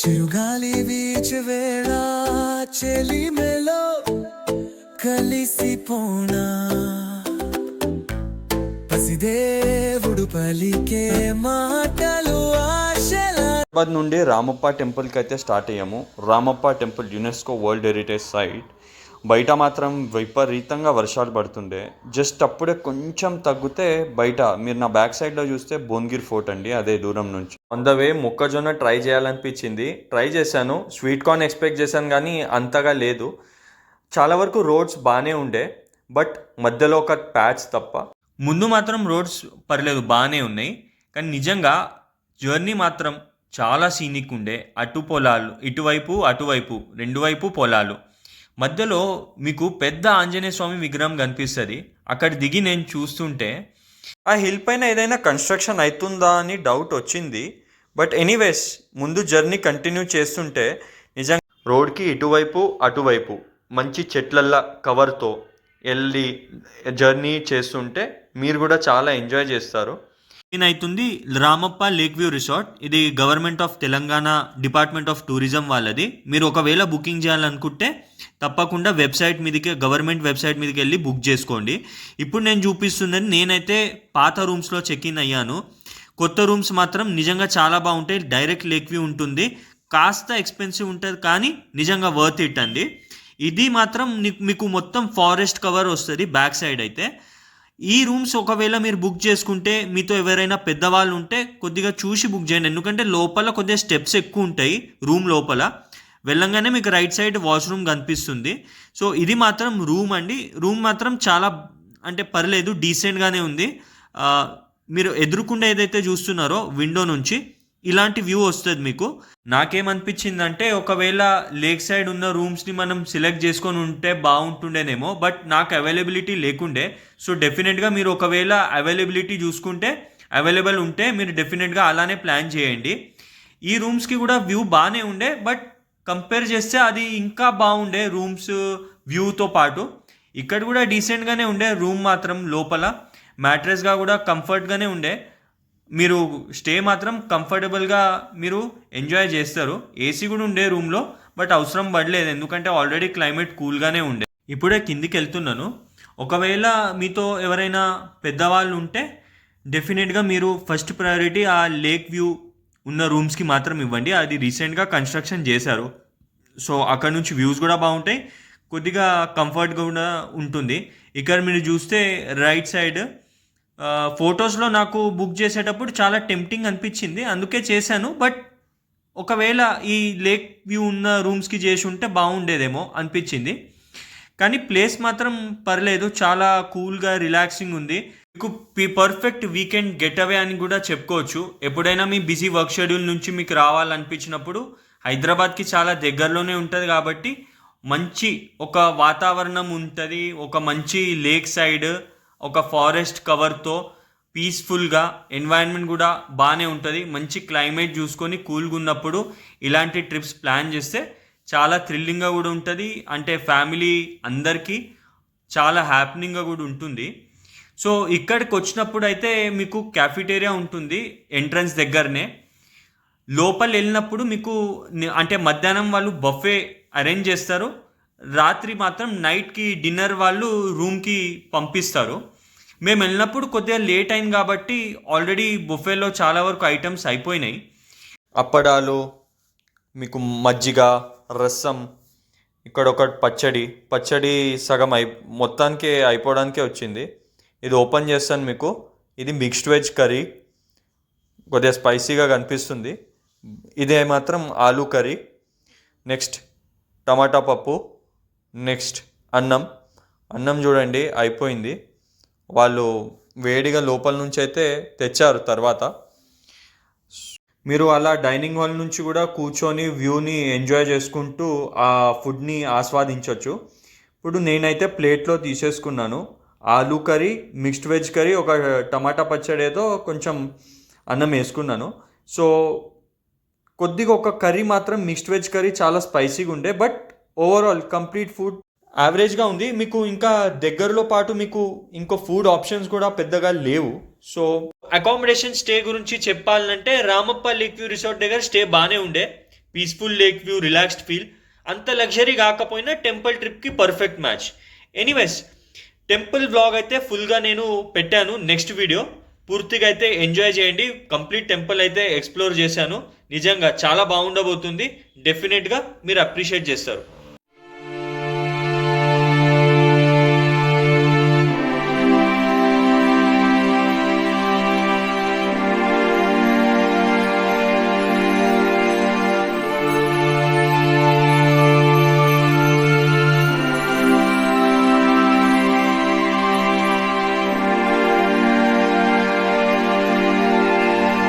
చిరుగాలి వీచవేళ చెలిమెలో కలిసిపోనా పసిదేవుడు పలికే మాటలు ఆశల. హైదరాబాద్ నుండి రామప్ప టెంపుల్కి అయితే స్టార్ట్ అయ్యాము. Ramappa temple UNESCO world heritage site. బయట మాత్రం విపరీతంగా వర్షాలు పడుతుండే. జస్ట్ అప్పుడే కొంచెం తగ్గితే బయట మీరు నా బ్యాక్ సైడ్లో చూస్తే భువనగిరి ఫోర్ట్ అండి, అదే దూరం నుంచి. ఆన్ ద వే మొక్కజొన్న ట్రై చేయాలనిపించింది, ట్రై చేశాను. స్వీట్ కార్న్ ఎక్స్పెక్ట్ చేశాను కానీ అంతగా లేదు. చాలా వరకు రోడ్స్ బాగానే ఉండే, బట్ మధ్యలో ఒక ప్యాచ్ తప్ప ముందు మాత్రం రోడ్స్ పర్లేదు బాగానే ఉన్నాయి. కానీ నిజంగా జర్నీ మాత్రం చాలా సీనిక్ ఉండే. అటు పొలాలు, ఇటువైపు అటువైపు రెండు వైపు పొలాలు, మధ్యలో మీకు పెద్ద ఆంజనేయ స్వామి విగ్రహం కనిపిస్తుంది. అక్కడ దిగి నేను చూస్తుంటే ఆ హిల్ పైన ఏదైనా కన్స్ట్రక్షన్ అవుతుందా అని డౌట్ వచ్చింది. బట్ ఎనీవేస్ ముందు జర్నీ కంటిన్యూ చేస్తుంటే నిజంగా రోడ్కి ఇటువైపు అటువైపు మంచి చెట్లల్లా కవర్తో వెళ్ళి జర్నీ చేస్తుంటే మీరు కూడా చాలా ఎంజాయ్ చేస్తారు. అవుతుంది రామప్ప లేక్ వ్యూ రిసార్ట్. ఇది government of Telangana department of tourism వాళ్ళది. మీరు ఒకవేళ బుకింగ్ చేయాలనుకుంటే తప్పకుండా వెబ్సైట్ మీదకి, గవర్నమెంట్ వెబ్సైట్ మీదకి వెళ్ళి బుక్ చేసుకోండి. ఇప్పుడు నేను చూపిస్తుందని నేనైతే పాత రూమ్స్లో చెక్ ఇన్ అయ్యాను. కొత్త రూమ్స్ మాత్రం నిజంగా చాలా బాగుంటాయి. డైరెక్ట్ లేక్ వ్యూ ఉంటుంది. కాస్త ఎక్స్పెన్సివ్ ఉంటుంది కానీ నిజంగా వర్త్ ఇట్ అండి. ఇది మాత్రం మీకు మొత్తం ఫారెస్ట్ కవర్ వస్తుంది బ్యాక్ సైడ్ అయితే. ఈ రూమ్స్ ఒకవేళ మీరు బుక్ చేసుకుంటే మీతో ఎవరైనా పెద్దవాళ్ళు ఉంటే కొద్దిగా చూసి బుక్ చేయండి. ఎందుకంటే లోపల కొద్దిగా స్టెప్స్ ఎక్కువ ఉంటాయి. రూమ్ లోపల వెళ్ళంగానే మీకు రైట్ సైడ్ వాష్రూమ్ కనిపిస్తుంది. సో ఇది మాత్రం రూమ్ అండి. రూమ్ మాత్రం చాలా అంటే పర్లేదు, డీసెంట్గానే ఉంది. మీరు ఎదురుకుండా ఏదైతే చూస్తున్నారో విండో నుంచి ఇలాంటి వ్యూ వస్తుంది మీకు. నాకేమనిపించిందంటే ఒకవేళ లేక్ సైడ్ ఉన్న రూమ్స్ని మనం సెలెక్ట్ చేసుకొని ఉంటే బాగుంటుండేనేమో, బట్ నాకు అవైలబిలిటీ లేకుండే. సో డెఫినెట్గా మీరు ఒకవేళ అవైలబిలిటీ చూసుకుంటే, అవైలబుల్ ఉంటే మీరు డెఫినెట్గా అలానే ప్లాన్ చేయండి. ఈ రూమ్స్కి కూడా వ్యూ బాగానే ఉండే, బట్ కంపేర్ చేస్తే అది ఇంకా బాగుండే రూమ్స్ వ్యూతో పాటు. ఇక్కడ కూడా డీసెంట్గానే ఉండే. రూమ్ మాత్రం లోపల మ్యాట్రెస్గా కూడా కంఫర్ట్గానే ఉండే. మీరు స్టే మాత్రం కంఫర్టబుల్గా మీరు ఎంజాయ్ చేస్తారు. ఏసీ కూడా ఉండే రూమ్లో, బట్ అవసరం పడలేదు ఎందుకంటే ఆల్రెడీ క్లైమేట్ కూల్గానే ఉండే. ఇప్పుడే కిందికి వెళ్తున్నాను. ఒకవేళ మీతో ఎవరైనా పెద్దవాళ్ళు ఉంటే డెఫినెట్గా మీరు ఫస్ట్ ప్రయారిటీ ఆ లేక్ వ్యూ ఉన్న రూమ్స్కి మాత్రం ఇవ్వండి. అది రీసెంట్గా కన్స్ట్రక్షన్ చేశారు. సో అక్కడ నుంచి వ్యూస్ కూడా బాగుంటాయి, కొద్దిగా కంఫర్ట్గా కూడా ఉంటుంది. ఇక్కడ మీరు చూస్తే రైట్ సైడ్ ఫొటోస్లో నాకు బుక్ చేసేటప్పుడు చాలా టెంప్టింగ్ అనిపించింది, అందుకే చేశాను. బట్ ఒకవేళ ఈ లేక్ వ్యూ ఉన్న రూమ్స్కి చేసి ఉంటే బాగుండేదేమో అనిపించింది. కానీ ప్లేస్ మాత్రం పర్లేదు, చాలా కూల్గా రిలాక్సింగ్ ఉంది. మీకు పర్ఫెక్ట్ వీకెండ్ గెట్ అవే అని కూడా చెప్పుకోవచ్చు. ఎప్పుడైనా మీ బిజీ వర్క్ షెడ్యూల్ నుంచి మీకు రావాలనిపించినప్పుడు హైదరాబాద్కి చాలా దగ్గరలోనే ఉంటుంది కాబట్టి మంచి ఒక వాతావరణం ఉంటుంది. ఒక మంచి లేక్ సైడ్, ఒక ఫారెస్ట్ కవర్తో పీస్ఫుల్గా ఎన్వైరన్మెంట్ కూడా బాగానే ఉంటుంది. మంచి క్లైమేట్ చూసుకొని కూల్గా ఉన్నప్పుడు ఇలాంటి ట్రిప్స్ ప్లాన్ చేస్తే చాలా థ్రిల్లింగ్గా కూడా ఉంటుంది. అంటే ఫ్యామిలీ అందరికీ చాలా హ్యాపీనింగ్గా కూడా ఉంటుంది. సో ఇక్కడికి వచ్చినప్పుడు అయితే మీకు క్యాఫిటేరియా ఉంటుంది ఎంట్రన్స్ దగ్గరనే. లోపల వెళ్ళినప్పుడు మీకు అంటే మధ్యాహ్నం వాళ్ళు బఫే అరేంజ్ చేస్తారు. రాత్రి మాత్రం నైట్కి డిన్నర్ వాళ్ళు రూమ్కి పంపిస్తారు. మేము వెళ్ళినప్పుడు కొద్దిగా లేట్ అయింది కాబట్టి ఆల్రెడీ బుఫేలో చాలా వరకు ఐటమ్స్ అయిపోయినాయి. అప్పడాలు, మీకు మజ్జిగ, రసం, ఇక్కడ ఒక పచ్చడి సగం మొత్తానికి అయిపోవడానికే వచ్చింది. ఇది ఓపెన్ చేస్తాను మీకు. ఇది మిక్స్డ్ వెజ్ కర్రీ, కొద్దిగా స్పైసీగా కనిపిస్తుంది. ఇదే మాత్రం ఆలూ కర్రీ, నెక్స్ట్ టమాటా పప్పు, నెక్స్ట్ అన్నం చూడండి అయిపోయింది. వాళ్ళు వేడిగా లోపల నుంచి అయితే తెచ్చారు. తర్వాత మీరు అలా డైనింగ్ హాల్ నుంచి కూడా కూర్చొని వ్యూని ఎంజాయ్ చేసుకుంటూ ఆ ఫుడ్ని ఆస్వాదించవచ్చు. ఇప్పుడు నేనైతే ప్లేట్లో తీసేసుకున్నాను. Aloo curry, mixed veg curry, ఒక టమాటా పచ్చడి, ఏదో కొంచెం అన్నం వేసుకున్నాను. సో కొద్దిగా ఒక కర్రీ మాత్రం మిక్స్డ్ వెజ్ కర్రీ చాలా స్పైసీగా ఉండే, బట్ ఓవరాల్ కంప్లీట్ ఫుడ్ యావరేజ్గా ఉంది. మీకు ఇంకా దగ్గరలో పాటు మీకు ఇంకో ఫుడ్ ఆప్షన్స్ కూడా పెద్దగా లేవు. సో అకామిడేషన్ స్టే గురించి చెప్పాలంటే రామప్ప లేక్ వ్యూ రిసార్ట్ దగ్గర స్టే బాగానే ఉండే. Peaceful lake view, relaxed feel. అంత లగ్జరీ కాకపోయినా టెంపుల్ ట్రిప్కి perfect match. Anyways, temple vlog అయితే ఫుల్గా నేను పెట్టాను. నెక్స్ట్ వీడియో పూర్తిగా అయితే ఎంజాయ్ చేయండి. కంప్లీట్ టెంపుల్ అయితే ఎక్స్ప్లోర్ చేశాను. నిజంగా చాలా బాగుండబోతుంది. డెఫినెట్గా మీరు అప్రిషియేట్ చేస్తారు.